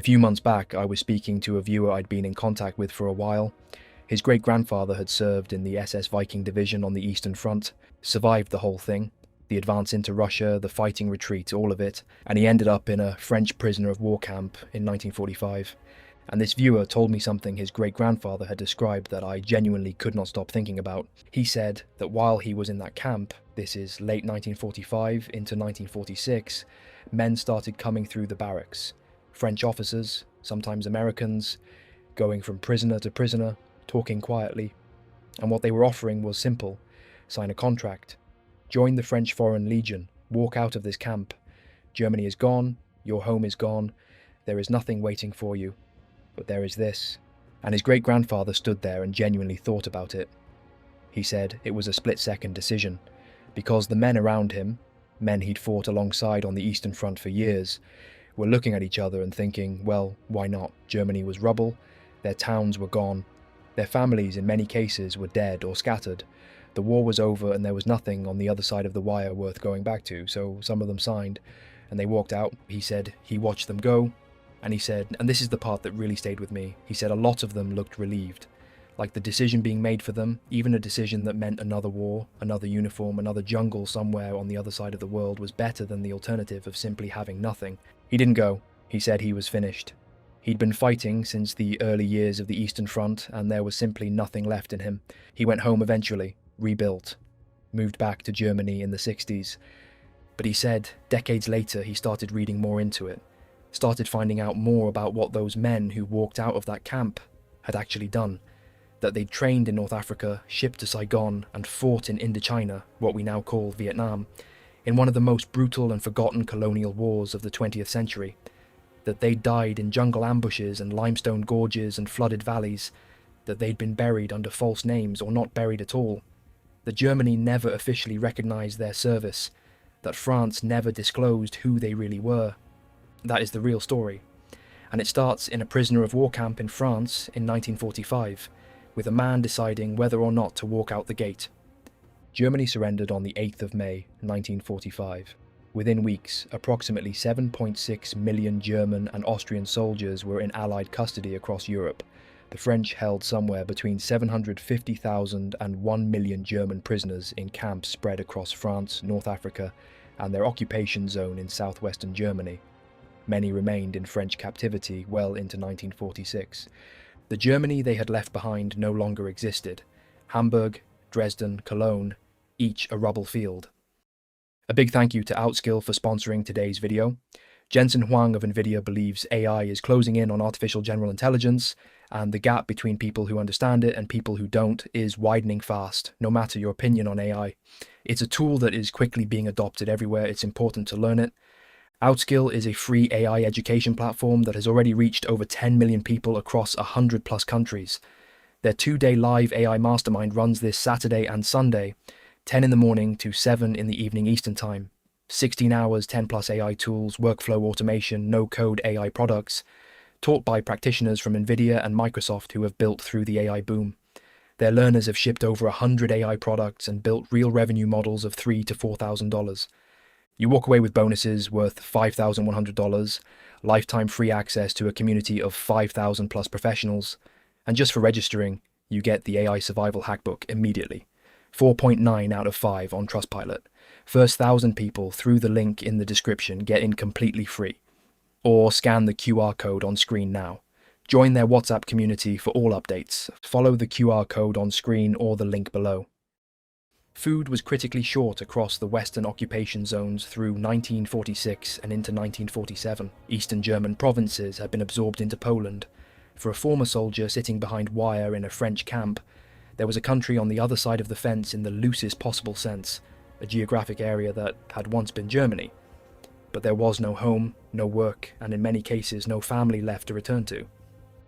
A few months back, I was speaking to a viewer I'd been in contact with for a while. His great-grandfather had served in the SS Viking Division on the Eastern Front, survived the whole thing, the advance into Russia, the fighting retreat, all of it, and he ended up in a French prisoner of war camp in 1945. And this viewer told me something his great-grandfather had described that I genuinely could not stop thinking about. He said that while he was in that camp, this is late 1945 into 1946, men started coming through the barracks. French officers, sometimes Americans, going from prisoner to prisoner, talking quietly. And what they were offering was simple: sign a contract, join the French Foreign Legion, walk out of this camp. Germany is gone, your home is gone, there is nothing waiting for you. But there is this. And his great-grandfather stood there and genuinely thought about it. He said it was a split-second decision, because the men around him, men he'd fought alongside on the Eastern Front for years, were looking at each other and thinking, well, why not? Germany was rubble, their towns were gone, their families in many cases were dead or scattered. The war was over and there was nothing on the other side of the wire worth going back to, so some of them signed, and they walked out. He said he watched them go, and he said, and this is the part that really stayed with me, he said a lot of them looked relieved. Like the decision being made for them, even a decision that meant another war, another uniform, another jungle somewhere on the other side of the world, was better than the alternative of simply having nothing. He didn't go. He said he was finished. He'd been fighting since the early years of the Eastern Front, and there was simply nothing left in him. He went home eventually, rebuilt, moved back to Germany in the 60s. But he said, decades later, he started reading more into it, started finding out more about what those men who walked out of that camp had actually done. That they'd trained in North Africa, shipped to Saigon, and fought in Indochina, what we now call Vietnam, in one of the most brutal and forgotten colonial wars of the 20th century. That they'd died in jungle ambushes and limestone gorges and flooded valleys. That they'd been buried under false names or not buried at all. That Germany never officially recognized their service. That France never disclosed who they really were. That is the real story. And it starts in a prisoner of war camp in France in 1945, with a man deciding whether or not to walk out the gate. Germany surrendered on the 8th of May, 1945. Within weeks, approximately 7.6 million German and Austrian soldiers were in Allied custody across Europe. The French held somewhere between 750,000 and 1 million German prisoners in camps spread across France, North Africa, and their occupation zone in southwestern Germany. Many remained in French captivity well into 1946. The Germany they had left behind no longer existed. Hamburg, Dresden, Cologne, each a rubble field. A big thank you to Outskill for sponsoring today's video. Jensen Huang of NVIDIA believes AI is closing in on artificial general intelligence, and the gap between people who understand it and people who don't is widening fast, no matter your opinion on AI. It's a tool that is quickly being adopted everywhere. It's important to learn it. Outskill is a free AI education platform that has already reached over 10 million people across 100+ countries. Their 2-day live AI Mastermind runs this Saturday and Sunday, 10 in the morning to 7 in the evening Eastern Time. 16 hours, 10+ AI tools, workflow automation, no-code AI products, taught by practitioners from NVIDIA and Microsoft who have built through the AI boom. Their learners have shipped over 100 AI products and built real revenue models of $3,000 to $4,000. You walk away with bonuses worth $5,100, lifetime free access to a community of 5,000+ professionals, and just for registering, you get the AI Survival Hackbook immediately. 4.9 out of 5 on Trustpilot. First 1,000 people through the link in the description get in completely free. Or scan the QR code on screen now. Join their WhatsApp community for all updates. Follow the QR code on screen or the link below. Food was critically short across the Western occupation zones through 1946 and into 1947. Eastern German provinces had been absorbed into Poland. For a former soldier sitting behind wire in a French camp, there was a country on the other side of the fence in the loosest possible sense, a geographic area that had once been Germany. But there was no home, no work, and in many cases no family left to return to.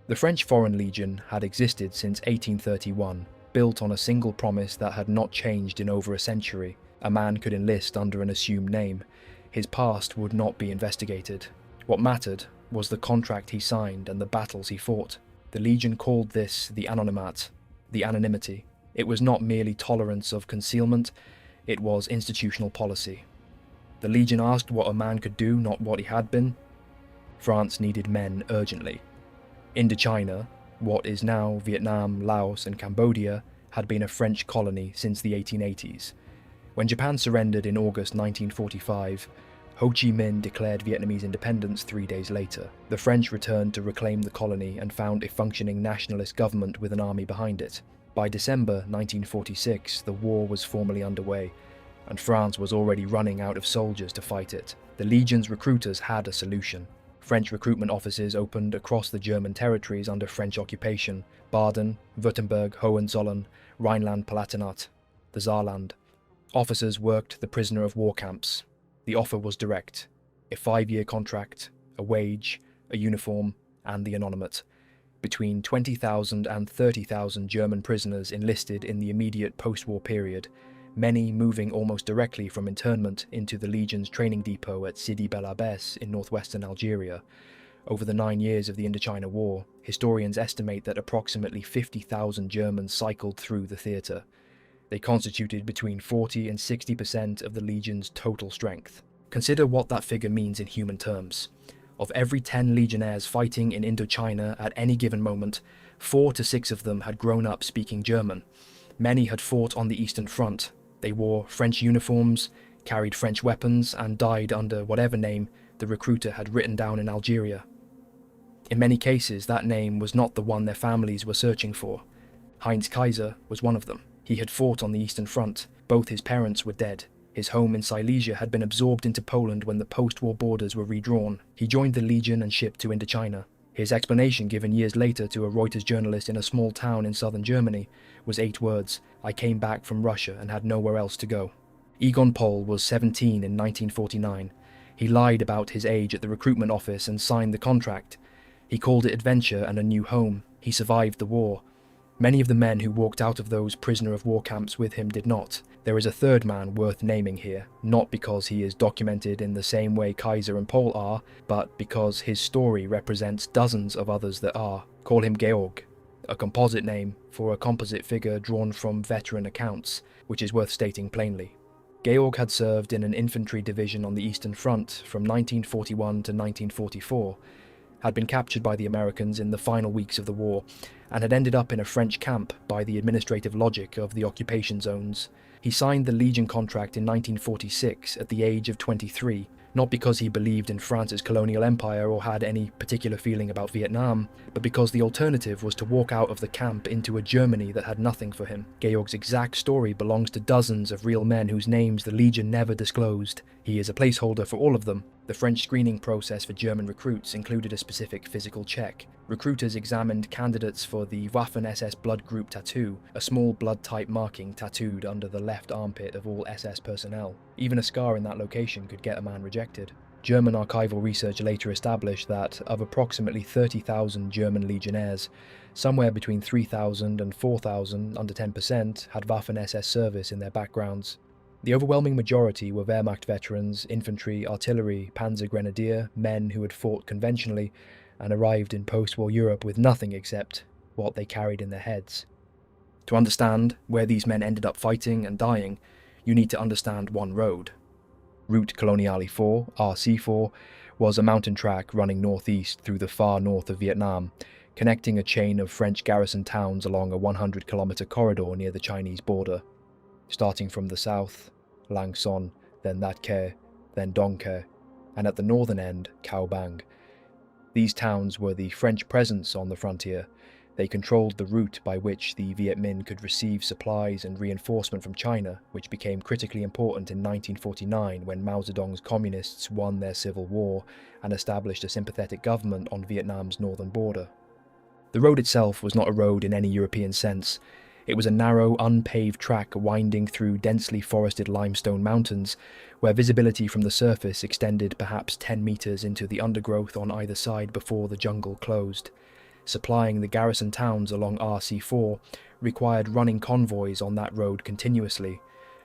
The French Foreign Legion had existed since 1831, built on a single promise that had not changed in over a century. A man could enlist under an assumed name. His past would not be investigated. What mattered was the contract he signed and the battles he fought. The Legion called this the anonymat, the anonymity. It was not merely tolerance of concealment, it was institutional policy. The Legion asked what a man could do, not what he had been. France needed men urgently. Indochina, what is now Vietnam, Laos and Cambodia, had been a French colony since the 1880s. When Japan surrendered in August 1945, Ho Chi Minh declared Vietnamese independence 3 days later. The French returned to reclaim the colony and found a functioning nationalist government with an army behind it. By December 1946, the war was formally underway, and France was already running out of soldiers to fight it. The Legion's recruiters had a solution. French recruitment offices opened across the German territories under French occupation: Baden, Württemberg, Hohenzollern, Rhineland-Palatinate, the Saarland. Officers worked the prisoner of war camps. The offer was direct: a 5-year contract, a wage, a uniform, and the anonymate. Between 20,000 and 30,000 German prisoners enlisted in the immediate post-war period, many moving almost directly from internment into the Legion's training depot at Sidi Bel Abbès in northwestern Algeria. Over the 9 years of the Indochina War, historians estimate that approximately 50,000 Germans cycled through the theatre. They constituted between 40 and 60% of the Legion's total strength. Consider what that figure means in human terms. Of every 10 legionnaires fighting in Indochina at any given moment, 4 to 6 of them had grown up speaking German. Many had fought on the Eastern Front. They wore French uniforms, carried French weapons, and died under whatever name the recruiter had written down in Algeria. In many cases, that name was not the one their families were searching for. Heinz Kaiser was one of them. He had fought on the Eastern Front. Both his parents were dead. His home in Silesia had been absorbed into Poland when the post-war borders were redrawn. He joined the Legion and shipped to Indochina. His explanation, given years later to a Reuters journalist in a small town in southern Germany, was 8 words: "I came back from Russia and had nowhere else to go." Egon Pohl was 17 in 1949. He lied about his age at the recruitment office and signed the contract. He called it adventure and a new home. He survived the war. Many of the men who walked out of those prisoner of war camps with him did not. There is a third man worth naming here, not because he is documented in the same way Kaiser and Pohl are, but because his story represents dozens of others that are. Call him Georg, a composite name for a composite figure drawn from veteran accounts, which is worth stating plainly. Georg had served in an infantry division on the Eastern Front from 1941 to 1944, had been captured by the Americans in the final weeks of the war, and had ended up in a French camp by the administrative logic of the occupation zones. He signed the Legion contract in 1946 at the age of 23, not because he believed in France's colonial empire or had any particular feeling about Vietnam, but because the alternative was to walk out of the camp into a Germany that had nothing for him. Georg's exact story belongs to dozens of real men whose names the Legion never disclosed. He is a placeholder for all of them. The French screening process for German recruits included a specific physical check. Recruiters examined candidates for the Waffen-SS blood group tattoo, a small blood-type marking tattooed under the left armpit of all SS personnel. Even a scar in that location could get a man rejected. German archival research later established that, of approximately 30,000 German legionnaires, somewhere between 3,000 and 4,000, under 10%, had Waffen-SS service in their backgrounds. The overwhelming majority were Wehrmacht veterans, infantry, artillery, panzer grenadier, men who had fought conventionally and arrived in post-war Europe with nothing except what they carried in their heads. To understand where these men ended up fighting and dying, you need to understand one road. Route Coloniale 4, RC4, was a mountain track running northeast through the far north of Vietnam, connecting a chain of French garrison towns along a 100-kilometer corridor near the Chinese border. Starting from the south, Lang Son, then That Ke, then Dong Ke, and at the northern end, Cao Bang. These towns were the French presence on the frontier. They controlled the route by which the Viet Minh could receive supplies and reinforcement from China, which became critically important in 1949 when Mao Zedong's communists won their civil war and established a sympathetic government on Vietnam's northern border. The road itself was not a road in any European sense. It was a narrow, unpaved track winding through densely forested limestone mountains, where visibility from the surface extended perhaps 10 meters into the undergrowth on either side before the jungle closed. Supplying the garrison towns along RC4 required running convoys on that road continuously,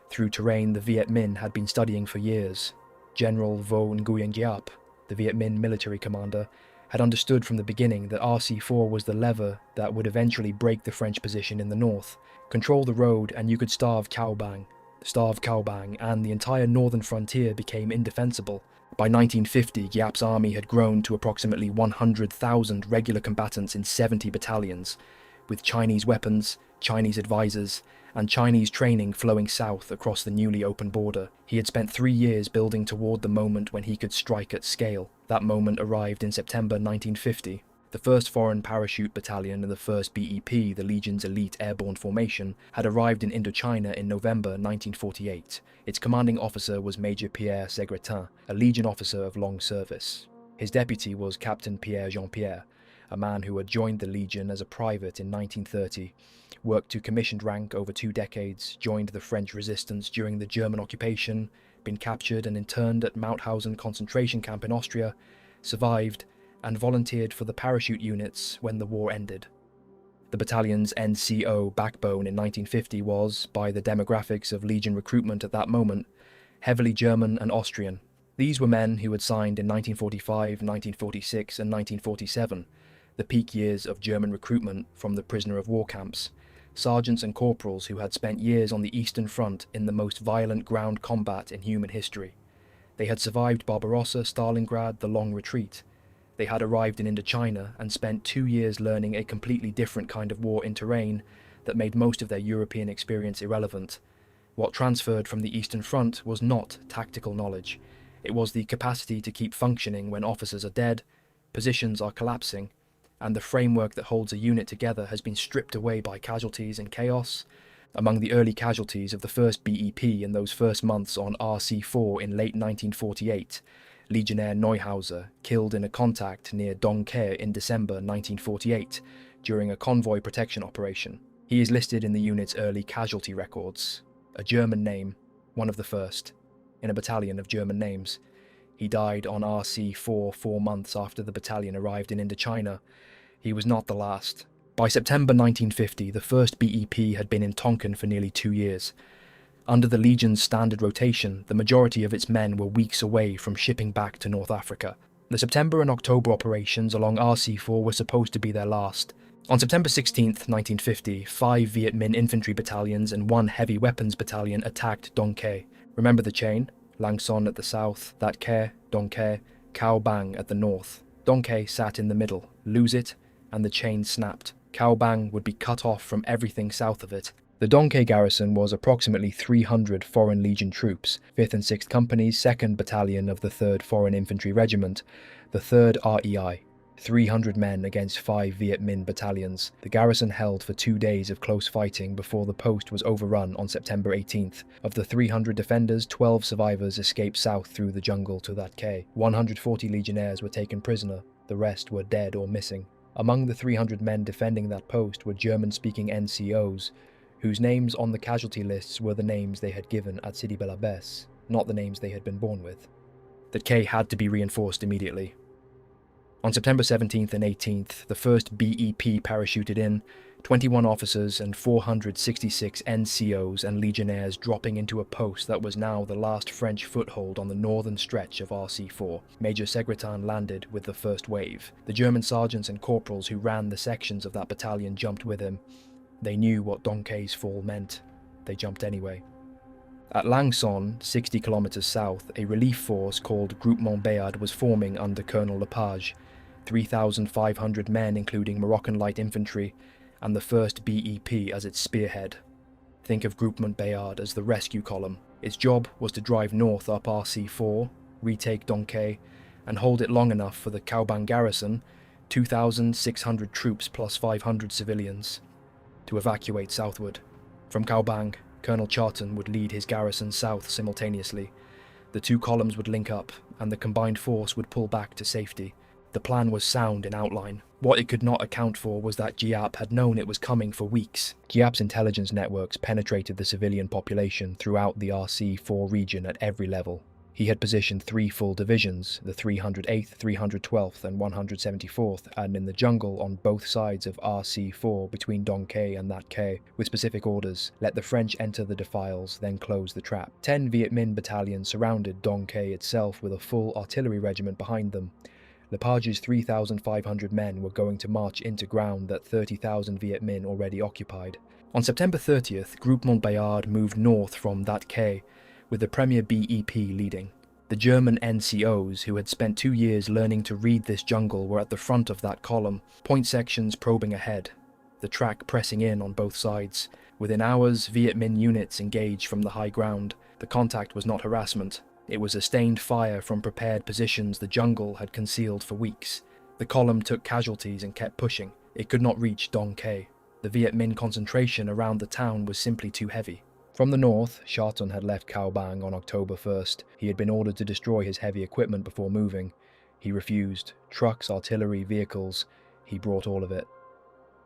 through terrain the Viet Minh had been studying for years. General Vo Nguyen Giap, the Viet Minh military commander, had understood from the beginning that RC4 was the lever that would eventually break the French position in the north. Control the road and you could starve Cao Bang. starved Cao Bang, and the entire northern frontier became indefensible. By 1950, Giap's army had grown to approximately 100,000 regular combatants in 70 battalions, with Chinese weapons, Chinese advisors, and Chinese training flowing south across the newly opened border. He had spent 3 years building toward the moment when he could strike at scale. That moment arrived in September 1950. The 1st Foreign Parachute Battalion and the 1st BEP, the Legion's elite airborne formation, had arrived in Indochina in November 1948. Its commanding officer was Major Pierre Segretin, a Legion officer of long service. His deputy was Captain Pierre Jean-Pierre, a man who had joined the Legion as a private in 1930, worked to commissioned rank over 2 decades, joined the French resistance during the German occupation, been captured and interned at Mauthausen concentration camp in Austria, survived, and volunteered for the parachute units when the war ended. The battalion's NCO backbone in 1950 was, by the demographics of Legion recruitment at that moment, heavily German and Austrian. These were men who had signed in 1945, 1946 and 1947, the peak years of German recruitment from the prisoner of war camps, sergeants and corporals who had spent years on the Eastern Front in the most violent ground combat in human history. They had survived Barbarossa, Stalingrad, the Long Retreat. They had arrived in Indochina and spent 2 years learning a completely different kind of war in terrain that made most of their European experience irrelevant. What transferred from the Eastern Front was not tactical knowledge. It was the capacity to keep functioning when officers are dead, positions are collapsing, and the framework that holds a unit together has been stripped away by casualties and chaos. Among the early casualties of the 1st BEP in those first months on RC4 in late 1948, Legionnaire Neuhauser, killed in a contact near Dongke in December 1948 during a convoy protection operation. He is listed in the unit's early casualty records. A German name, one of the first, in a battalion of German names. He died on RC4 4 months after the battalion arrived in Indochina. He was not the last. By September 1950, the 1st BEP had been in Tonkin for nearly 2 years. Under the Legion's standard rotation, the majority of its men were weeks away from shipping back to North Africa. The September and October operations along RC4 were supposed to be their last. On September 16, 1950, 5 Viet Minh infantry battalions and 1 heavy weapons battalion attacked Dong Ke. Remember the chain? Lang Son at the south, That Ke, Dong Ke, Cao Bang at the north. Dong Ke sat in the middle. Lose it, and the chain snapped. Cao Bang would be cut off from everything south of it. The Dong Ke garrison was approximately 300 Foreign Legion troops, 5th and 6th Companies, 2nd Battalion of the 3rd Foreign Infantry Regiment, the 3rd REI. 300 men against 5 Viet Minh battalions. The garrison held for 2 days of close fighting before the post was overrun on September 18th. Of the 300 defenders, 12 survivors escaped south through the jungle to That Ke. 140 legionnaires were taken prisoner, the rest were dead or missing. Among the 300 men defending that post were German-speaking NCOs, whose names on the casualty lists were the names they had given at Sidi Bel Abbes, not the names they had been born with. That Ke had to be reinforced immediately. On September 17th and 18th, the 1st BEP parachuted in, 21 officers and 466 NCOs and legionnaires dropping into a post that was now the last French foothold on the northern stretch of RC4. Major Segretin landed with the first wave. The German sergeants and corporals who ran the sections of that battalion jumped with him. They knew what Dong Ke's fall meant. They jumped anyway. At Lang Son, 60 kilometers south, a relief force called Groupement Béard was forming under Colonel Lepage. 3,500 men including Moroccan light infantry, and the 1st BEP as its spearhead. Think of Groupement Béard as the rescue column. Its job was to drive north up RC4, retake Dong Ke, and hold it long enough for the Cao Bang garrison, 2,600 troops plus 500 civilians, to evacuate southward. From Cao Bang, Colonel Charton would lead his garrison south simultaneously. The 2 columns would link up, and the combined force would pull back to safety. The plan was sound in outline. What it could not account for was that Giap had known it was coming for weeks. Giap's intelligence networks penetrated the civilian population throughout the RC4 region at every level. He had positioned 3 full divisions, the 308th, 312th and 174th, and in the jungle on both sides of RC4 between Dong Ke and That Ke, with specific orders: let the French enter the defiles, then close the trap. 10 Viet Minh battalions surrounded Dong Ke itself with a full artillery regiment behind them. Lepage's 3,500 men were going to march into ground that 30,000 Viet Minh already occupied. On September 30th, Groupement Bayard moved north from that quay, with the Premier BEP leading. The German NCOs, who had spent 2 years learning to read this jungle, were at the front of that column, point sections probing ahead, the track pressing in on both sides. Within hours, Viet Minh units engaged from the high ground. The contact was not harassment. It was sustained fire from prepared positions the jungle had concealed for weeks. The column took casualties and kept pushing. It could not reach Dong Quai. The Viet Minh concentration around the town was simply too heavy. From the north, Sharton had left Cao Bang on October 1st. He had been ordered to destroy his heavy equipment before moving. He refused. Trucks, artillery, vehicles. He brought all of it.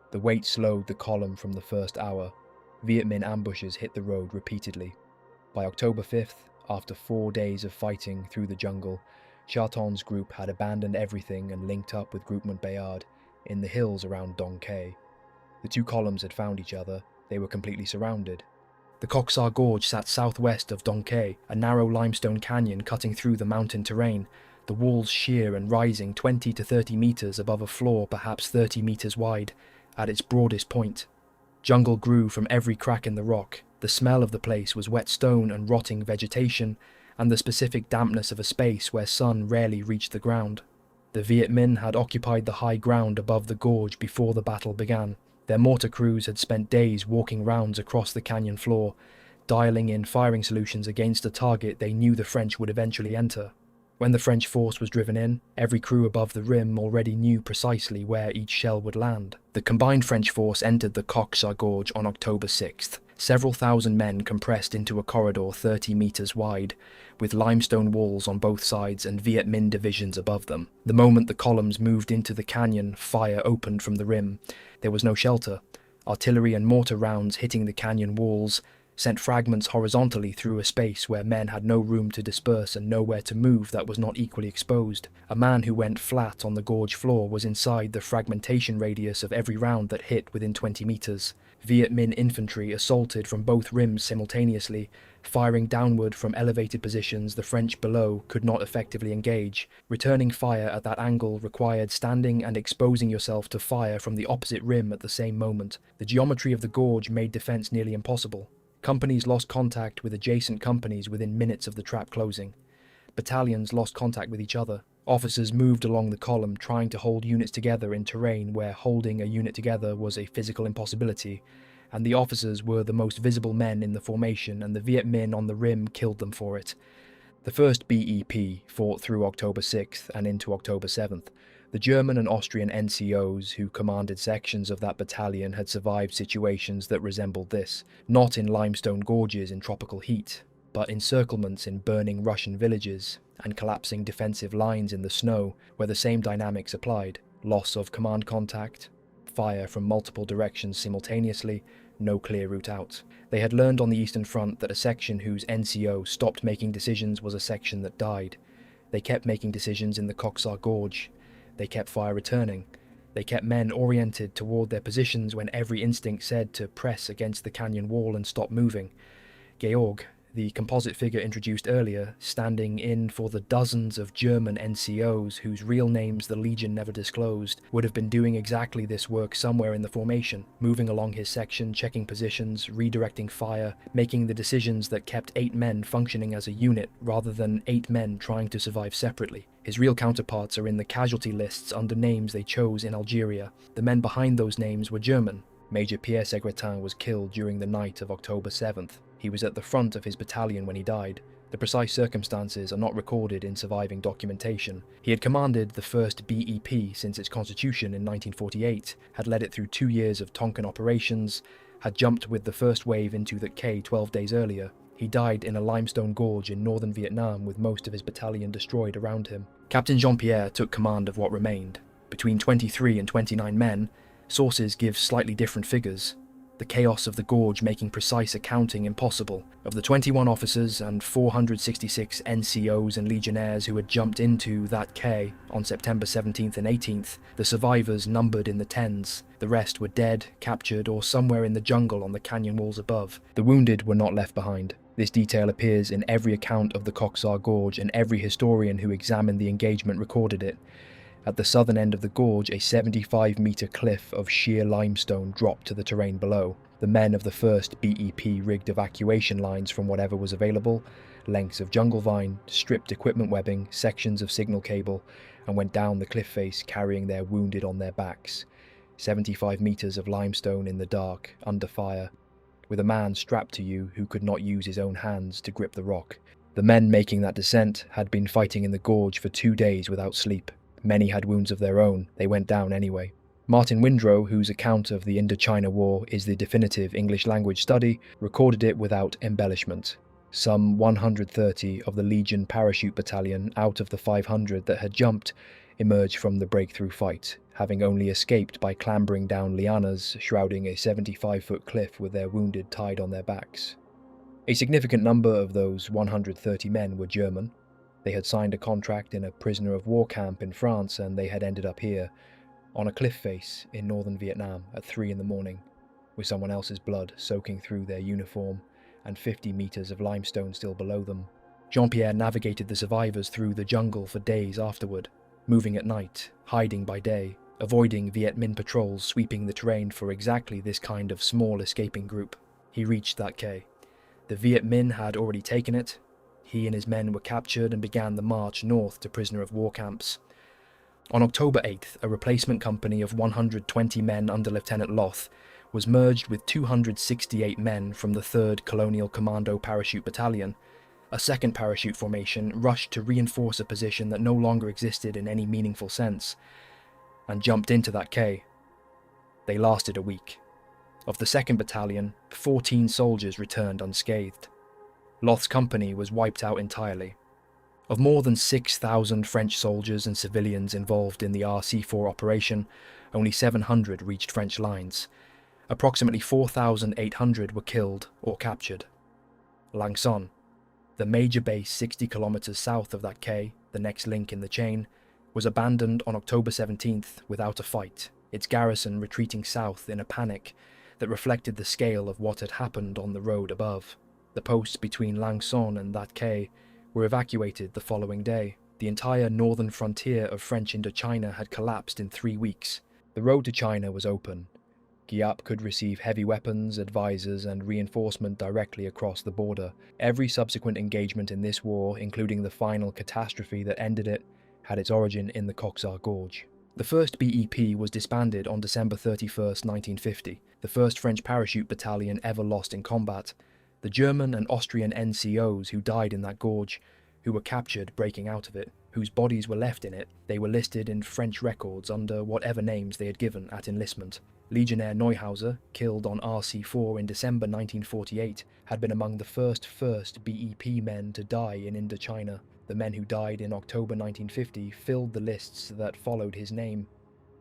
The weight slowed the column from the first hour. Viet Minh ambushes hit the road repeatedly. By October 5th, after 4 days of fighting through the jungle, Sharton's group had abandoned everything and linked up with Groupement Bayard in the hills around Dong Quai. The two columns had found each other. They were completely surrounded. The Coq Sa Gorge sat southwest of Dong Quai, a narrow limestone canyon cutting through the mountain terrain, the walls sheer and rising 20 to 30 meters above a floor perhaps 30 meters wide, at its broadest point. Jungle grew from every crack in the rock. The smell of the place was wet stone and rotting vegetation, and the specific dampness of a space where sun rarely reached the ground. The Viet Minh had occupied the high ground above the gorge before the battle began. Their mortar crews had spent days walking rounds across the canyon floor, dialing in firing solutions against a target they knew the French would eventually enter. When the French force was driven in, every crew above the rim already knew precisely where each shell would land. The combined French force entered the Coq Sa Gorge on October 6th. Several thousand men compressed into a corridor 30 meters wide, with limestone walls on both sides and Viet Minh divisions above them. The moment the columns moved into the canyon, fire opened from the rim. There was no shelter. Artillery and mortar rounds hitting the canyon walls sent fragments horizontally through a space where men had no room to disperse and nowhere to move that was not equally exposed. A man who went flat on the gorge floor was inside the fragmentation radius of every round that hit within 20 meters. Viet Minh infantry assaulted from both rims simultaneously, firing downward from elevated positions the French below could not effectively engage. Returning fire at that angle required standing and exposing yourself to fire from the opposite rim at the same moment. The geometry of the gorge made defense nearly impossible. Companies lost contact with adjacent companies within minutes of the trap closing. Battalions lost contact with each other. Officers moved along the column trying to hold units together in terrain where holding a unit together was a physical impossibility, and the officers were the most visible men in the formation, and the Viet Minh on the rim killed them for it. The 1st BEP fought through October 6th and into October 7th. The German and Austrian NCOs who commanded sections of that battalion had survived situations that resembled this, not in limestone gorges in tropical heat, but encirclements in burning Russian villages and collapsing defensive lines in the snow where the same dynamics applied. Loss of command contact, fire from multiple directions simultaneously, no clear route out. They had learned on the Eastern Front that a section whose NCO stopped making decisions was a section that died. They kept making decisions in the Coq Sa Gorge. They kept fire returning. They kept men oriented toward their positions when every instinct said to press against the canyon wall and stop moving. Georg, the composite figure introduced earlier, standing in for the dozens of German NCOs whose real names the Legion never disclosed, would have been doing exactly this work somewhere in the formation, moving along his section, checking positions, redirecting fire, making the decisions that kept 8 men functioning as a unit rather than 8 men trying to survive separately. His real counterparts are in the casualty lists under names they chose in Algeria. The men behind those names were German. Major Pierre Segretin was killed during the night of October 7th. He was at the front of his battalion when he died. The precise circumstances are not recorded in surviving documentation. He had commanded the 1st BEP since its constitution in 1948, had led it through 2 years of Tonkin operations, had jumped with the first wave into the K 12 days earlier. He died in a limestone gorge in northern Vietnam with most of his battalion destroyed around him. Captain Jean-Pierre took command of what remained. Between 23 and 29 men, sources give slightly different figures, the chaos of the gorge making precise accounting impossible. Of the 21 officers and 466 NCOs and legionnaires who had jumped into that quay on September 17th and 18th, the survivors numbered in the tens. The rest were dead, captured, or somewhere in the jungle on the canyon walls above. The wounded were not left behind. This detail appears in every account of the Coq Sa Gorge, and every historian who examined the engagement recorded it. At the southern end of the gorge, a 75-meter cliff of sheer limestone dropped to the terrain below. The men of the first BEP rigged evacuation lines from whatever was available, lengths of jungle vine, stripped equipment webbing, sections of signal cable, and went down the cliff face carrying their wounded on their backs. 75 meters of limestone in the dark, under fire, with a man strapped to you who could not use his own hands to grip the rock. The men making that descent had been fighting in the gorge for 2 days without sleep. Many had wounds of their own, they went down anyway. Martin Windrow, whose account of the Indochina War is the definitive English language study, recorded it without embellishment. Some 130 of the Legion parachute battalion out of the 500 that had jumped emerged from the breakthrough fight, having only escaped by clambering down lianas shrouding a 75-foot cliff with their wounded tied on their backs. A significant number of those 130 men were German. They had signed a contract in a prisoner of war camp in France, and they had ended up here, on a cliff face in northern Vietnam at 3 in the morning, with someone else's blood soaking through their uniform and 50 meters of limestone still below them. Jean-Pierre navigated the survivors through the jungle for days afterward, moving at night, hiding by day, avoiding Viet Minh patrols sweeping the terrain for exactly this kind of small escaping group. He reached that K. The Viet Minh had already taken it. He and his men were captured and began the march north to prisoner of war camps. On October 8th, a replacement company of 120 men under Lieutenant Loth was merged with 268 men from the 3rd Colonial Commando Parachute Battalion. A second parachute formation rushed to reinforce a position that no longer existed in any meaningful sense, and jumped into that K. They lasted a week. Of the 2nd Battalion, 14 soldiers returned unscathed. Loth's company was wiped out entirely. Of more than 6,000 French soldiers and civilians involved in the RC4 operation, only 700 reached French lines. Approximately 4,800 were killed or captured. Lang Son, the major base 60 kilometers south of that K, the next link in the chain, was abandoned on October 17th without a fight, its garrison retreating south in a panic that reflected the scale of what had happened on the road above. The posts between Lang Son and that K were evacuated the following day. The entire northern frontier of French Indochina had collapsed in 3 weeks. The road to China was open. Giap could receive heavy weapons, advisors, and reinforcement directly across the border. Every subsequent engagement in this war, including the final catastrophe that ended it, had its origin in the Coxar Gorge. The 1st BEP was disbanded on December 31st, 1950, the first French parachute battalion ever lost in combat. The German and Austrian NCOs who died in that gorge, who were captured breaking out of it, whose bodies were left in it, they were listed in French records under whatever names they had given at enlistment. Legionnaire Neuhauser, killed on RC4 in December 1948, had been among the first BEP men to die in Indochina. The men who died in October 1950 filled the lists that followed his name.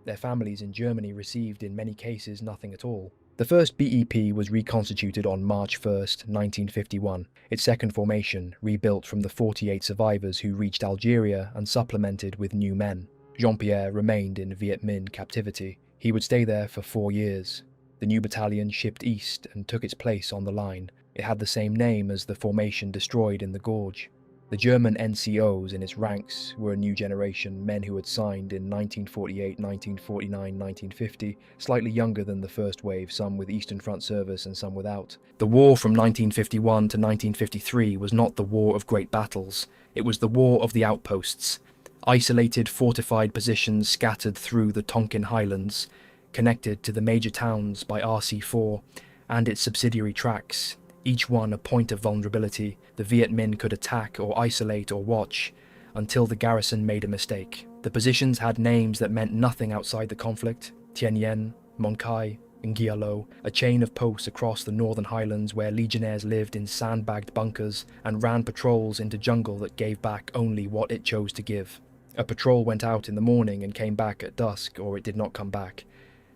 Their families in Germany received in many cases nothing at all. The first BEP was reconstituted on March 1st, 1951, its second formation rebuilt from the 48 survivors who reached Algeria and supplemented with new men. Jean-Pierre remained in Viet Minh captivity. He would stay there for 4 years. The new battalion shipped east and took its place on the line. It had the same name as the formation destroyed in the gorge. The German NCOs in its ranks were a new generation, men who had signed in 1948, 1949, 1950, slightly younger than the first wave, some with Eastern Front service and some without. The war from 1951 to 1953 was not the war of great battles, it was the war of the outposts. Isolated fortified positions scattered through the Tonkin Highlands, connected to the major towns by RC4 and its subsidiary tracks, each one a point of vulnerability the Viet Minh could attack or isolate or watch, until the garrison made a mistake. The positions had names that meant nothing outside the conflict: Tien Yen, Mon Khai, Gia Lo, a chain of posts across the northern highlands where legionnaires lived in sandbagged bunkers and ran patrols into jungle that gave back only what it chose to give. A patrol went out in the morning and came back at dusk, or it did not come back,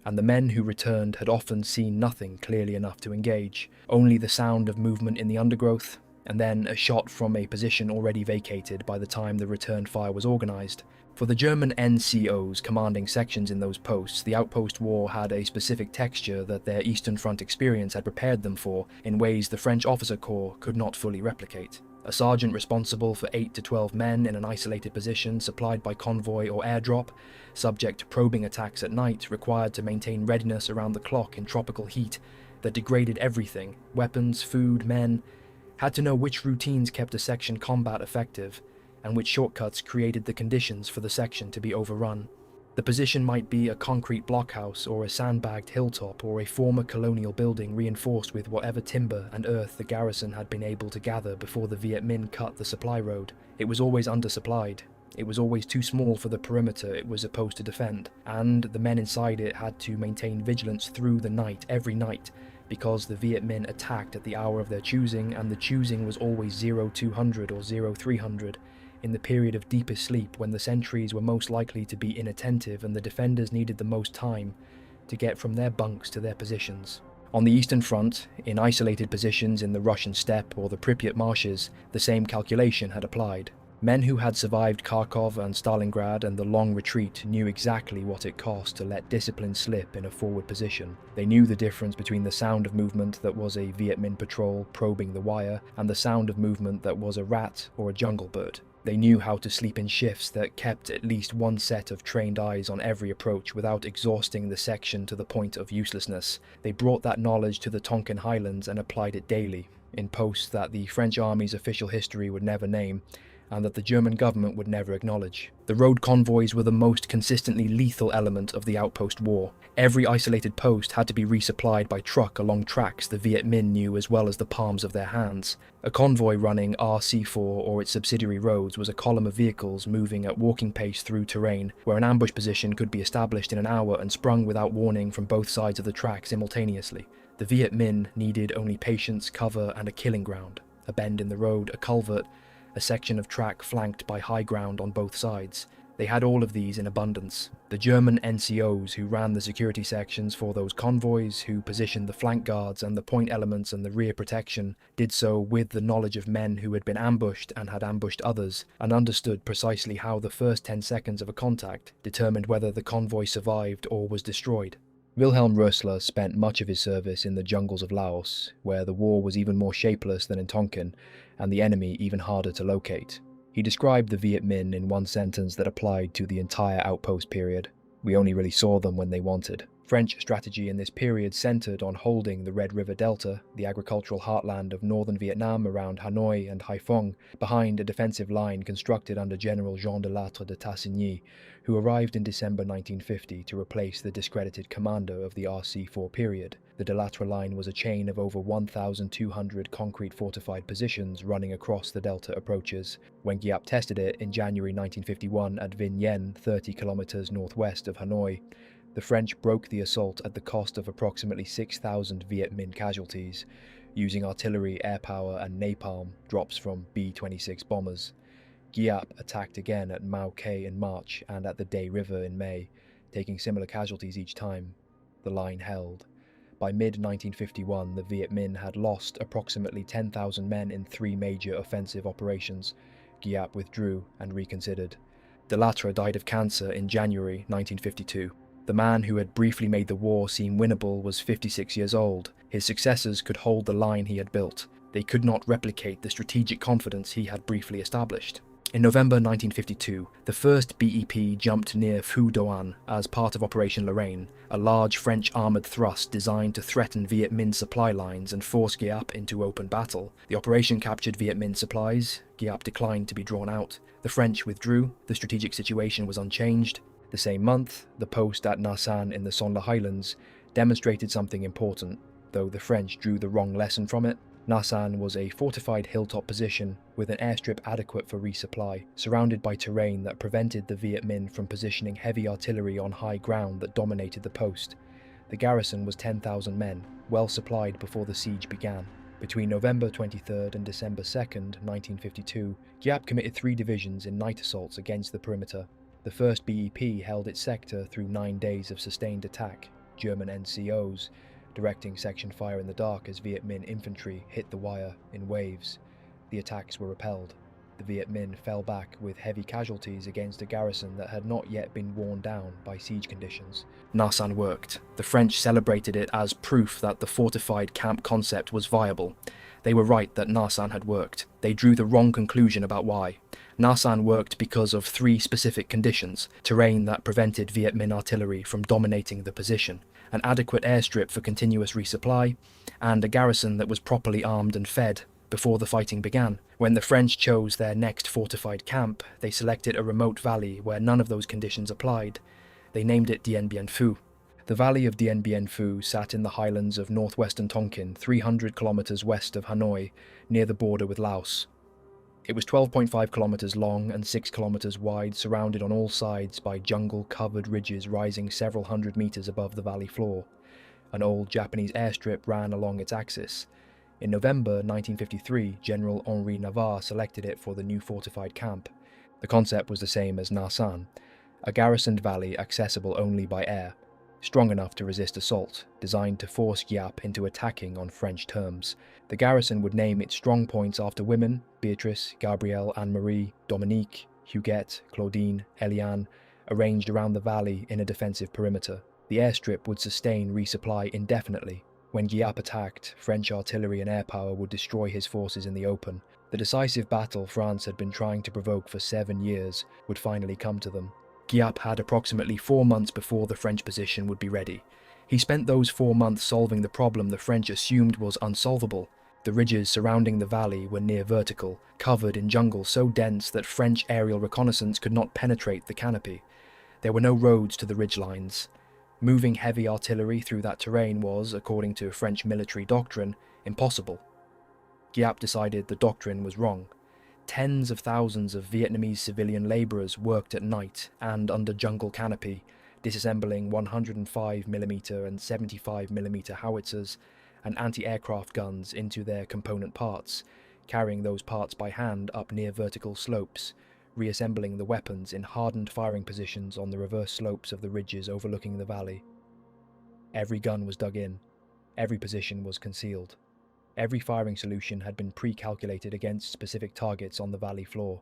and the men who returned had often seen nothing clearly enough to engage, only the sound of movement in the undergrowth, and then a shot from a position already vacated by the time the return fire was organised. For the German NCOs commanding sections in those posts, the outpost war had a specific texture that their Eastern Front experience had prepared them for in ways the French officer corps could not fully replicate. A sergeant responsible for 8 to 12 men in an isolated position supplied by convoy or airdrop, subject to probing attacks at night, required to maintain readiness around the clock in tropical heat, that degraded everything, weapons, food, men, had to know which routines kept a section combat effective, and which shortcuts created the conditions for the section to be overrun. The position might be a concrete blockhouse or a sandbagged hilltop or a former colonial building reinforced with whatever timber and earth the garrison had been able to gather before the Viet Minh cut the supply road. It was always undersupplied. It was always too small for the perimeter it was supposed to defend, and the men inside it had to maintain vigilance through the night, every night, because the Viet Minh attacked at the hour of their choosing, and the choosing was always 0200 or 0300, in the period of deepest sleep when the sentries were most likely to be inattentive and the defenders needed the most time to get from their bunks to their positions. On the Eastern Front, in isolated positions in the Russian steppe or the Pripyat marshes, the same calculation had applied. Men who had survived Kharkov and Stalingrad and the long retreat knew exactly what it cost to let discipline slip in a forward position. They knew the difference between the sound of movement that was a Viet Minh patrol probing the wire and the sound of movement that was a rat or a jungle bird. They knew how to sleep in shifts that kept at least one set of trained eyes on every approach without exhausting the section to the point of uselessness. They brought that knowledge to the Tonkin Highlands and applied it daily, in posts that the French army's official history would never name, and that the German government would never acknowledge. The road convoys were the most consistently lethal element of the outpost war. Every isolated post had to be resupplied by truck along tracks the Viet Minh knew as well as the palms of their hands. A convoy running RC4 or its subsidiary roads was a column of vehicles moving at walking pace through terrain, where an ambush position could be established in an hour and sprung without warning from both sides of the track simultaneously. The Viet Minh needed only patience, cover, and a killing ground. A bend in the road, a culvert, a section of track flanked by high ground on both sides. They had all of these in abundance. The German NCOs who ran the security sections for those convoys, who positioned the flank guards and the point elements and the rear protection, did so with the knowledge of men who had been ambushed and had ambushed others, and understood precisely how the first 10 seconds of a contact determined whether the convoy survived or was destroyed. Wilhelm Rössler spent much of his service in the jungles of Laos, where the war was even more shapeless than in Tonkin, and the enemy even harder to locate. He described the Viet Minh in one sentence that applied to the entire outpost period: "We only really saw them when they wanted." French strategy in this period centered on holding the Red River Delta, the agricultural heartland of northern Vietnam around Hanoi and Haiphong, behind a defensive line constructed under General Jean de Lattre de Tassigny, who arrived in December 1950 to replace the discredited commander of the RC4 period. The de Lattre line was a chain of over 1,200 concrete fortified positions running across the delta approaches. When Giap tested it in January 1951 at Vinh Yen, 30 kilometers northwest of Hanoi, the French broke the assault at the cost of approximately 6,000 Viet Minh casualties, using artillery, air power, and napalm drops from B-26 bombers. Giap attacked again at Mao Kay in March and at the Day River in May, taking similar casualties each time. The line held. By mid-1951, the Viet Minh had lost approximately 10,000 men in 3 major offensive operations. Giap withdrew and reconsidered. De Lattre died of cancer in January 1952. The man who had briefly made the war seem winnable was 56 years old. His successors could hold the line he had built. They could not replicate the strategic confidence he had briefly established. In November 1952, the 1st BEP jumped near Phu Doan as part of Operation Lorraine, a large French armoured thrust designed to threaten Viet Minh supply lines and force Giap into open battle. The operation captured Viet Minh supplies. Giap declined to be drawn out. The French withdrew. The strategic situation was unchanged. The same month, the post at Nha San in the Son La Highlands demonstrated something important, though the French drew the wrong lesson from it. Nha San was a fortified hilltop position with an airstrip adequate for resupply, surrounded by terrain that prevented the Viet Minh from positioning heavy artillery on high ground that dominated the post. The garrison was 10,000 men, well supplied before the siege began. Between November 23rd and December 2nd, 1952, Giap committed 3 divisions in night assaults against the perimeter. The 1st BEP held its sector through 9 days of sustained attack, German NCOs directing section fire in the dark as Viet Minh infantry hit the wire in waves. The attacks were repelled. The Viet Minh fell back with heavy casualties against a garrison that had not yet been worn down by siege conditions. Nha San worked. The French celebrated it as proof that the fortified camp concept was viable. They were right that Nha San had worked. They drew the wrong conclusion about why. Nha San worked because of 3 specific conditions: terrain that prevented Viet Minh artillery from dominating the position, an adequate airstrip for continuous resupply, and a garrison that was properly armed and fed before the fighting began. When the French chose their next fortified camp, they selected a remote valley where none of those conditions applied. They named it Dien Bien Phu. The valley of Dien Bien Phu sat in the highlands of northwestern Tonkin, 300 kilometers west of Hanoi, near the border with Laos. It was 12.5 kilometers long and 6 kilometers wide, surrounded on all sides by jungle-covered ridges rising several hundred meters above the valley floor. An old Japanese airstrip ran along its axis. In November 1953, General Henri Navarre selected it for the new fortified camp. The concept was the same as Nha San, a garrisoned valley accessible only by air, strong enough to resist assault, designed to force Giap into attacking on French terms. The garrison would name its strong points after women: Beatrice, Gabrielle, Anne-Marie, Dominique, Huguette, Claudine, Eliane, arranged around the valley in a defensive perimeter. The airstrip would sustain resupply indefinitely. When Giap attacked, French artillery and air power would destroy his forces in the open. The decisive battle France had been trying to provoke for 7 years would finally come to them. Giap had approximately 4 months before the French position would be ready. He spent those 4 months solving the problem the French assumed was unsolvable. The ridges surrounding the valley were near vertical, covered in jungle so dense that French aerial reconnaissance could not penetrate the canopy. There were no roads to the ridgelines. Moving heavy artillery through that terrain was, according to French military doctrine, impossible. Giap decided the doctrine was wrong. Tens of thousands of Vietnamese civilian labourers worked at night and under jungle canopy, disassembling 105mm and 75mm howitzers and anti-aircraft guns into their component parts, carrying those parts by hand up near vertical slopes, reassembling the weapons in hardened firing positions on the reverse slopes of the ridges overlooking the valley. Every gun was dug in, every position was concealed. Every firing solution had been pre-calculated against specific targets on the valley floor: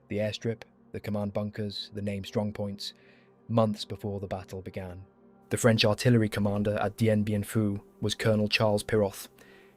the airstrip, the command bunkers, the named strongpoints, months before the battle began. The French artillery commander at Dien Bien Phu was Colonel Charles Piroth.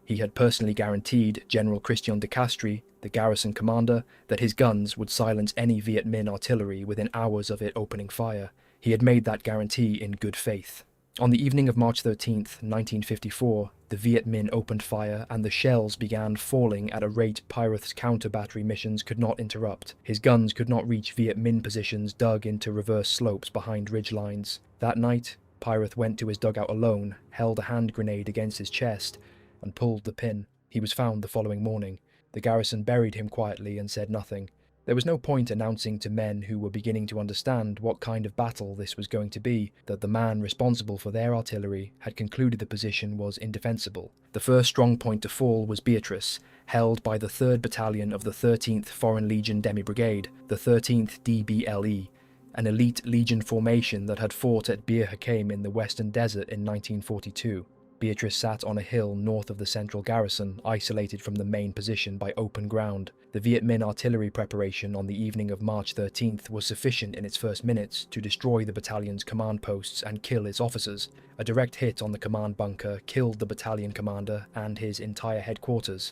He had personally guaranteed General Christian de Castries, the garrison commander, that his guns would silence any Viet Minh artillery within hours of it opening fire. He had made that guarantee in good faith. On the evening of March 13th, 1954, the Viet Minh opened fire and the shells began falling at a rate Piroth's counter-battery missions could not interrupt. His guns could not reach Viet Minh positions dug into reverse slopes behind ridge lines. That night, Piroth went to his dugout alone, held a hand grenade against his chest, and pulled the pin. He was found the following morning. The garrison buried him quietly and said nothing. There was no point announcing to men who were beginning to understand what kind of battle this was going to be that the man responsible for their artillery had concluded the position was indefensible. The first strong point to fall was Beatrice, held by the 3rd Battalion of the 13th Foreign Legion Demi-Brigade, the 13th DBLE, an elite legion formation that had fought at Bir Hakeim in the Western Desert in 1942. Beatrice sat on a hill north of the central garrison, isolated from the main position by open ground. The Viet Minh artillery preparation on the evening of March 13th was sufficient in its first minutes to destroy the battalion's command posts and kill its officers. A direct hit on the command bunker killed the battalion commander and his entire headquarters.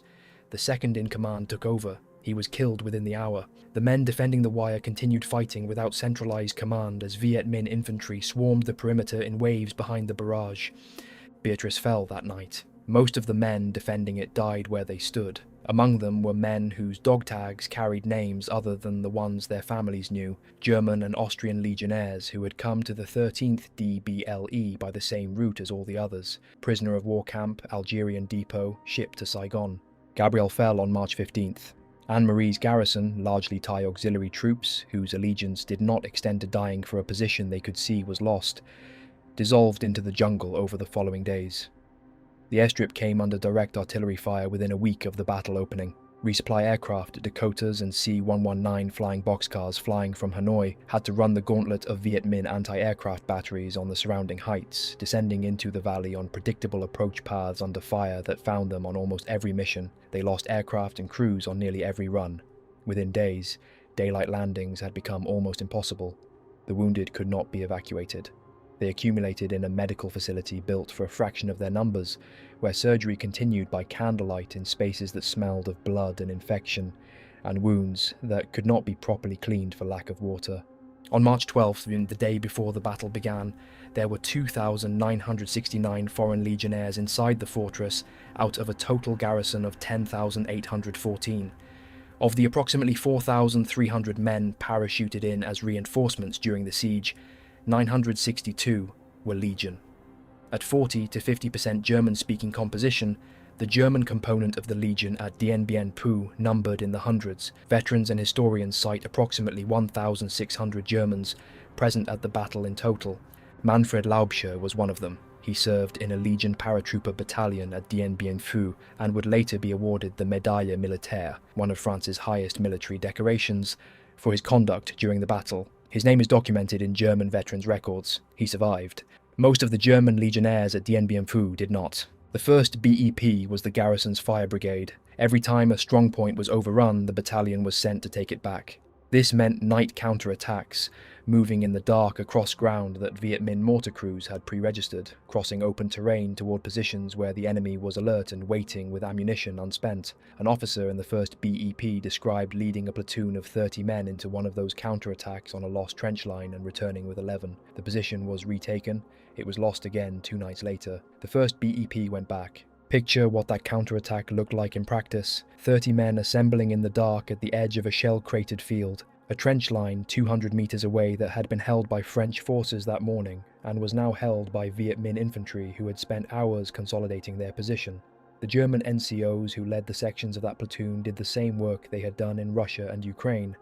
The second-in-command took over. He was killed within the hour. The men defending the wire continued fighting without centralized command as Viet Minh infantry swarmed the perimeter in waves behind the barrage. Beatrice fell that night. Most of the men defending it died where they stood. Among them were men whose dog tags carried names other than the ones their families knew, German and Austrian legionnaires who had come to the 13th DBLE by the same route as all the others. Prisoner of war camp, Algerian depot, shipped to Saigon. Gabrielle fell on March 15th. Anne-Marie's garrison, largely Thai auxiliary troops, whose allegiance did not extend to dying for a position they could see was lost, dissolved into the jungle over the following days. The airstrip came under direct artillery fire within a week of the battle opening. Resupply aircraft, Dakotas and C-119 flying boxcars flying from Hanoi had to run the gauntlet of Viet Minh anti-aircraft batteries on the surrounding heights, descending into the valley on predictable approach paths under fire that found them on almost every mission. They lost aircraft and crews on nearly every run. Within days, daylight landings had become almost impossible. The wounded could not be evacuated. They accumulated in a medical facility built for a fraction of their numbers, where surgery continued by candlelight in spaces that smelled of blood and infection, and wounds that could not be properly cleaned for lack of water. On March 12th, the day before the battle began, there were 2,969 foreign legionnaires inside the fortress out of a total garrison of 10,814. Of the approximately 4,300 men parachuted in as reinforcements during the siege, 962 were Legion. At 40 to 50% German-speaking composition, the German component of the Legion at Dien Bien Phu numbered in the hundreds. Veterans and historians cite approximately 1,600 Germans present at the battle in total. Manfred Laubscher was one of them. He served in a Legion paratrooper battalion at Dien Bien Phu and would later be awarded the Médaille Militaire, one of France's highest military decorations, for his conduct during the battle. His name is documented in German veterans' records. He survived. Most of the German legionnaires at Dien Bien Phu did not. The 1st BEP was the garrison's fire brigade. Every time a strongpoint was overrun, the battalion was sent to take it back. This meant night counterattacks, moving in the dark across ground that Viet Minh mortar crews had pre-registered, crossing open terrain toward positions where the enemy was alert and waiting with ammunition unspent. An officer in the 1st BEP described leading a platoon of 30 men into one of those counterattacks on a lost trench line and returning with 11. The position was retaken. It was lost again 2 nights later. The 1st BEP went back. Picture what that counterattack looked like in practice. 30 men assembling in the dark at the edge of a shell-cratered field. A trench line 200 meters away that had been held by French forces that morning and was now held by Viet Minh infantry who had spent hours consolidating their position. The German NCOs who led the sections of that platoon did the same work they had done in Russia and Ukraine.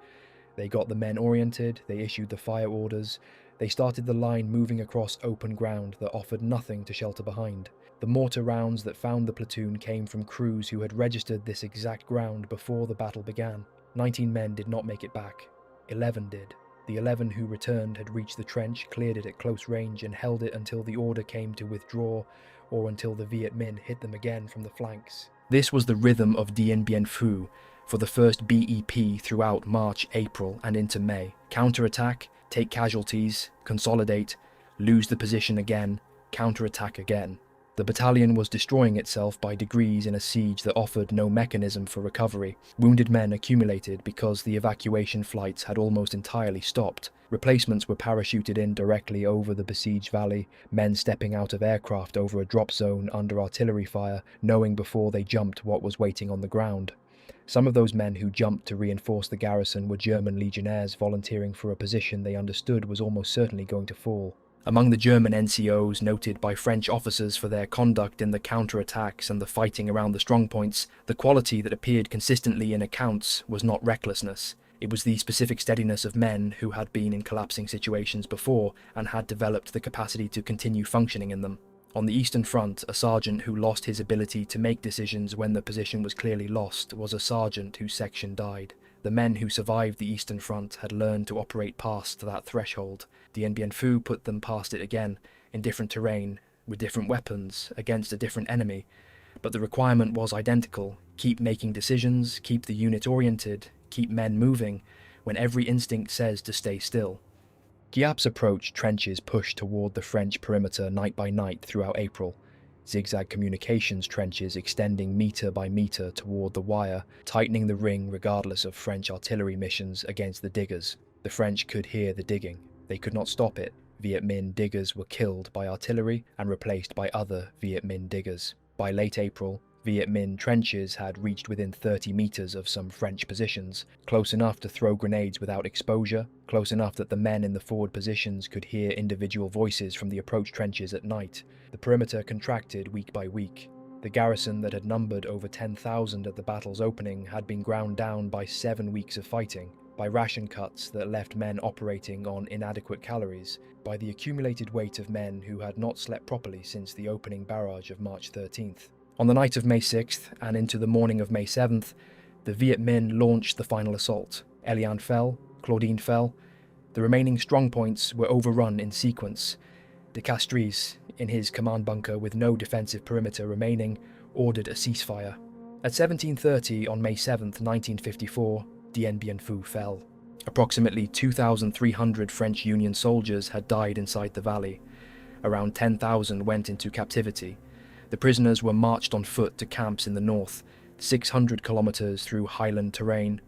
They got the men oriented, they issued the fire orders, they started the line moving across open ground that offered nothing to shelter behind. The mortar rounds that found the platoon came from crews who had registered this exact ground before the battle began. 19 men did not make it back. 11 did. The 11 who returned had reached the trench, cleared it at close range, and held it until the order came to withdraw, or until the Viet Minh hit them again from the flanks. This was the rhythm of Dien Bien Phu for the 1st BEP throughout March, April, and into May. Counterattack, take casualties, consolidate, lose the position again, counterattack again. The battalion was destroying itself by degrees in a siege that offered no mechanism for recovery. Wounded men accumulated because the evacuation flights had almost entirely stopped. Replacements were parachuted in directly over the besieged valley, men stepping out of aircraft over a drop zone under artillery fire, knowing before they jumped what was waiting on the ground. Some of those men who jumped to reinforce the garrison were German legionnaires volunteering for a position they understood was almost certainly going to fall. Among the German NCOs noted by French officers for their conduct in the counterattacks and the fighting around the strongpoints, the quality that appeared consistently in accounts was not recklessness. It was the specific steadiness of men who had been in collapsing situations before and had developed the capacity to continue functioning in them. On the Eastern Front, a sergeant who lost his ability to make decisions when the position was clearly lost was a sergeant whose section died. The men who survived the Eastern Front had learned to operate past that threshold. Dien Bien Phu put them past it again, in different terrain, with different weapons, against a different enemy. But the requirement was identical: keep making decisions, keep the unit oriented, keep men moving, when every instinct says to stay still. Giap's approach trenches pushed toward the French perimeter night by night throughout April. Zigzag communications trenches extending metre by metre toward the wire, tightening the ring regardless of French artillery missions against the diggers. The French could hear the digging. They could not stop it. Viet Minh diggers were killed by artillery and replaced by other Viet Minh diggers. By late April, Viet Minh trenches had reached within 30 metres of some French positions, close enough to throw grenades without exposure, close enough that the men in the forward positions could hear individual voices from the approach trenches at night. The perimeter contracted week by week. The garrison that had numbered over 10,000 at the battle's opening had been ground down by 7 weeks of fighting, by ration cuts that left men operating on inadequate calories, by the accumulated weight of men who had not slept properly since the opening barrage of March 13th. On the night of May 6th and into the morning of May 7th, the Viet Minh launched the final assault. Eliane fell, Claudine fell. The remaining strongpoints were overrun in sequence. De Castries, in his command bunker with no defensive perimeter remaining, ordered a ceasefire. At 17:30 on May 7th, 1954, Dien Bien Phu fell. Approximately 2,300 French Union soldiers had died inside the valley. Around 10,000 went into captivity. The prisoners were marched on foot to camps in the north, 600 kilometers through highland terrain,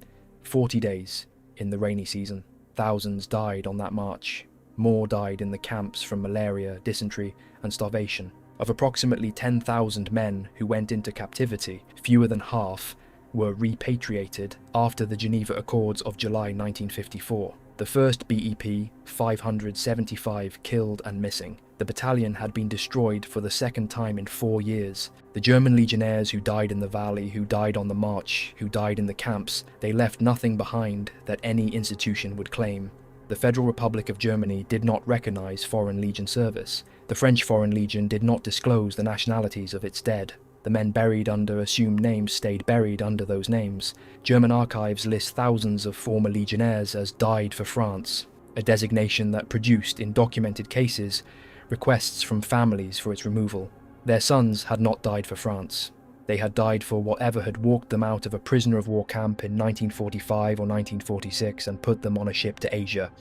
40 days in the rainy season. Thousands died on that march. More died in the camps from malaria, dysentery, and starvation. Of approximately 10,000 men who went into captivity, fewer than half were repatriated after the Geneva Accords of July 1954. The first BEP, 575 killed and missing. The battalion had been destroyed for the second time in 4 years. The German legionnaires who died in the valley, who died on the march, who died in the camps, they left nothing behind that any institution would claim. The Federal Republic of Germany did not recognize Foreign Legion service. The French Foreign Legion did not disclose the nationalities of its dead. The men buried under assumed names stayed buried under those names. German archives list thousands of former legionnaires as died for France, a designation that produced, in documented cases, requests from families for its removal. Their sons had not died for France. They had died for whatever had walked them out of a prisoner of war camp in 1945 or 1946 and put them on a ship to Asia.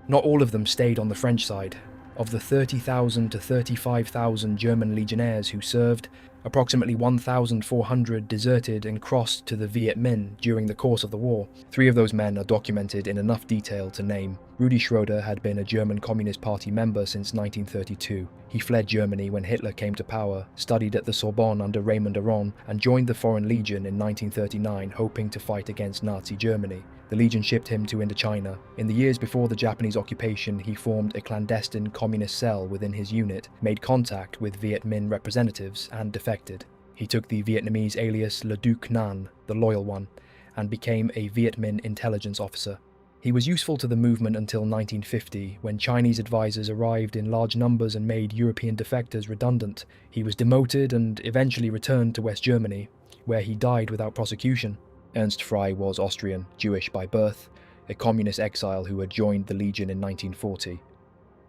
Not all of them stayed on the French side. Of the 30,000 to 35,000 German legionnaires who served, approximately 1,400 deserted and crossed to the Viet Minh during the course of the war. 3 of those men are documented in enough detail to name. Rudi Schroeder had been a German Communist Party member since 1932. He fled Germany when Hitler came to power, studied at the Sorbonne under Raymond Aron, and joined the Foreign Legion in 1939, hoping to fight against Nazi Germany. The Legion shipped him to Indochina. In the years before the Japanese occupation, he formed a clandestine communist cell within his unit, made contact with Viet Minh representatives, and defected. He took the Vietnamese alias Le Duc Nan, the Loyal One, and became a Viet Minh intelligence officer. He was useful to the movement until 1950, when Chinese advisors arrived in large numbers and made European defectors redundant. He was demoted and eventually returned to West Germany, where he died without prosecution. Ernst Frey was Austrian, Jewish by birth, a communist exile who had joined the Legion in 1940.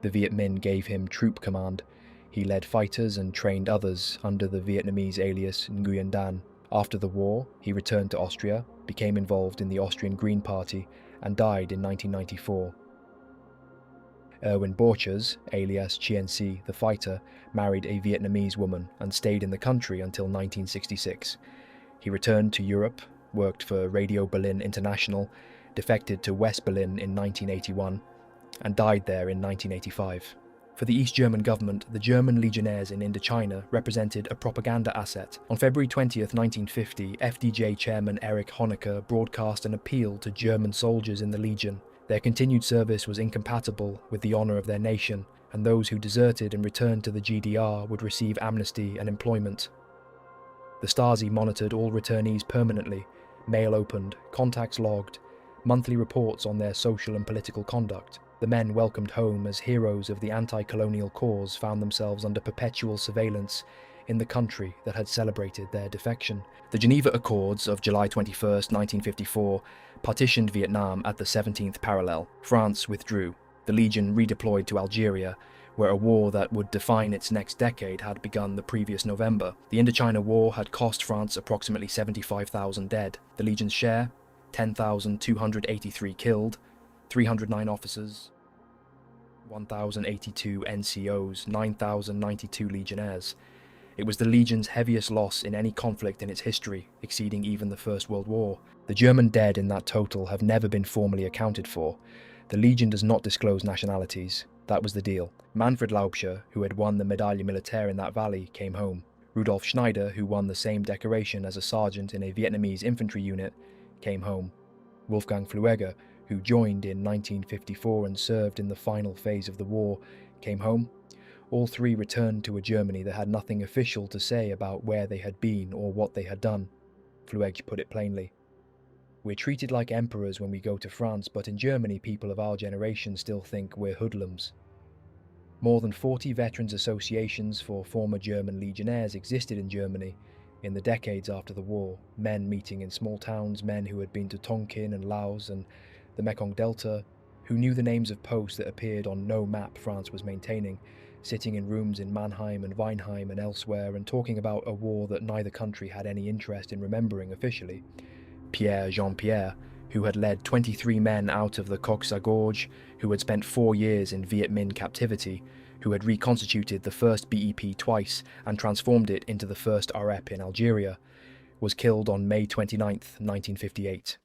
The Viet Minh gave him troop command. He led fighters and trained others under the Vietnamese alias Nguyen Dan. After the war, he returned to Austria, became involved in the Austrian Green Party, and died in 1994. Erwin Borchers, alias Chien Si, the fighter, married a Vietnamese woman and stayed in the country until 1966. He returned to Europe, worked for Radio Berlin International, defected to West Berlin in 1981, and died there in 1985. For the East German government, the German legionnaires in Indochina represented a propaganda asset. On February 20th, 1950, FDJ chairman Erich Honecker broadcast an appeal to German soldiers in the Legion. Their continued service was incompatible with the honour of their nation, and those who deserted and returned to the GDR would receive amnesty and employment. The Stasi monitored all returnees permanently, mail opened, contacts logged, monthly reports on their social and political conduct. The men welcomed home as heroes of the anti-colonial cause found themselves under perpetual surveillance in the country that had celebrated their defection. The Geneva Accords of July 21, 1954, partitioned Vietnam at the 17th parallel. France withdrew. The Legion redeployed to Algeria, where a war that would define its next decade had begun the previous November. The Indochina War had cost France approximately 75,000 dead. The Legion's share, 10,283 killed, 309 officers, 1,082 NCOs, 9,092 legionnaires. It was the Legion's heaviest loss in any conflict in its history, exceeding even the First World War. The German dead in that total have never been formally accounted for. The Legion does not disclose nationalities. That was the deal. Manfred Laubscher, who had won the Medaille Militaire in that valley, came home. Rudolf Schneider, who won the same decoration as a sergeant in a Vietnamese infantry unit, came home. Wolfgang Flüeger, who joined in 1954 and served in the final phase of the war, came home. All 3 returned to a Germany that had nothing official to say about where they had been or what they had done. Flüeger put it plainly. We're treated like emperors when we go to France, but in Germany people of our generation still think we're hoodlums. More than 40 veterans associations for former German legionnaires existed in Germany in the decades after the war, men meeting in small towns, men who had been to Tonkin and Laos and the Mekong Delta, who knew the names of posts that appeared on no map France was maintaining, sitting in rooms in Mannheim and Weinheim and elsewhere and talking about a war that neither country had any interest in remembering officially. Pierre Jean-Pierre, who had led 23 men out of the Coxa Gorge, who had spent 4 years in Viet Minh captivity, who had reconstituted the first BEP twice and transformed it into the first REP in Algeria, was killed on May 29, 1958.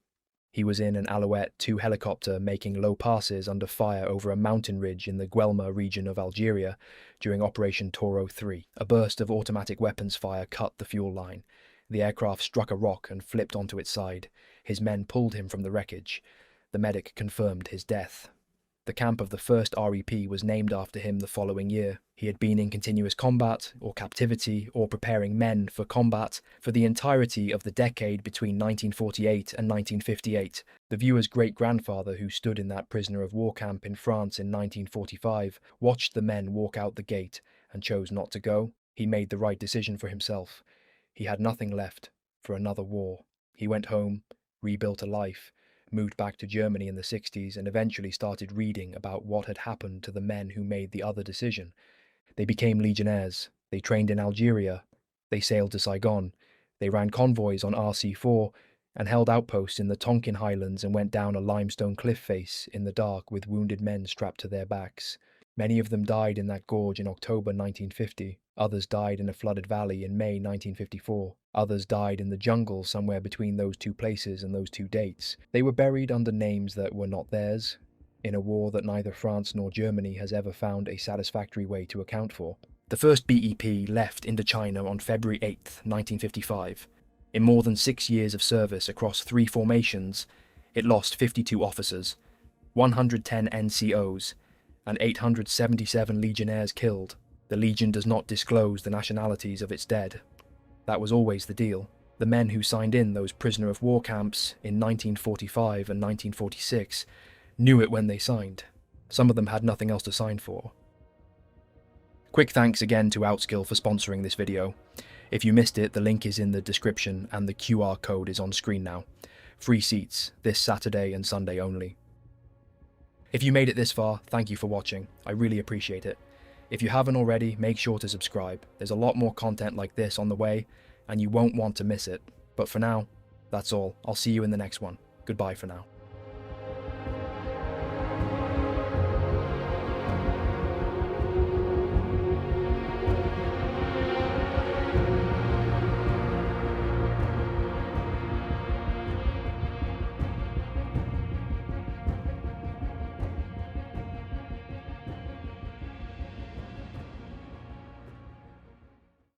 He was in an Alouette 2 helicopter making low passes under fire over a mountain ridge in the Guelma region of Algeria during Operation Toro 3. A burst of automatic weapons fire cut the fuel line. The aircraft struck a rock and flipped onto its side. His men pulled him from the wreckage. The medic confirmed his death. The camp of the first REP was named after him the following year. He had been in continuous combat, or captivity, or preparing men for combat for the entirety of the decade between 1948 and 1958. The viewer's great-grandfather, who stood in that prisoner of war camp in France in 1945, watched the men walk out the gate and chose not to go. He made the right decision for himself. He had nothing left for another war. He went home, rebuilt a life, moved back to Germany in the 60s, and eventually started reading about what had happened to the men who made the other decision. They became legionnaires. They trained in Algeria. They sailed to Saigon. They ran convoys on RC-4 and held outposts in the Tonkin Highlands and went down a limestone cliff face in the dark with wounded men strapped to their backs. Many of them died in that gorge in October 1950. Others died in a flooded valley in May 1954. Others died in the jungle somewhere between those two places and those two dates. They were buried under names that were not theirs, in a war that neither France nor Germany has ever found a satisfactory way to account for. The first BEP left Indochina on February 8, 1955. In more than 6 years of service across 3 formations, it lost 52 officers, 110 NCOs, and 877 legionnaires killed. The Legion does not disclose the nationalities of its dead. That was always the deal. The men who signed in those prisoner of war camps in 1945 and 1946 knew it when they signed. Some of them had nothing else to sign for. Quick thanks again to Outskill for sponsoring this video. If you missed it, the link is in the description and the QR code is on screen now. Free seats, this Saturday and Sunday only. If you made it this far, thank you for watching. I really appreciate it. If you haven't already, make sure to subscribe. There's a lot more content like this on the way, and you won't want to miss it. But for now, that's all. I'll see you in the next one. Goodbye for now.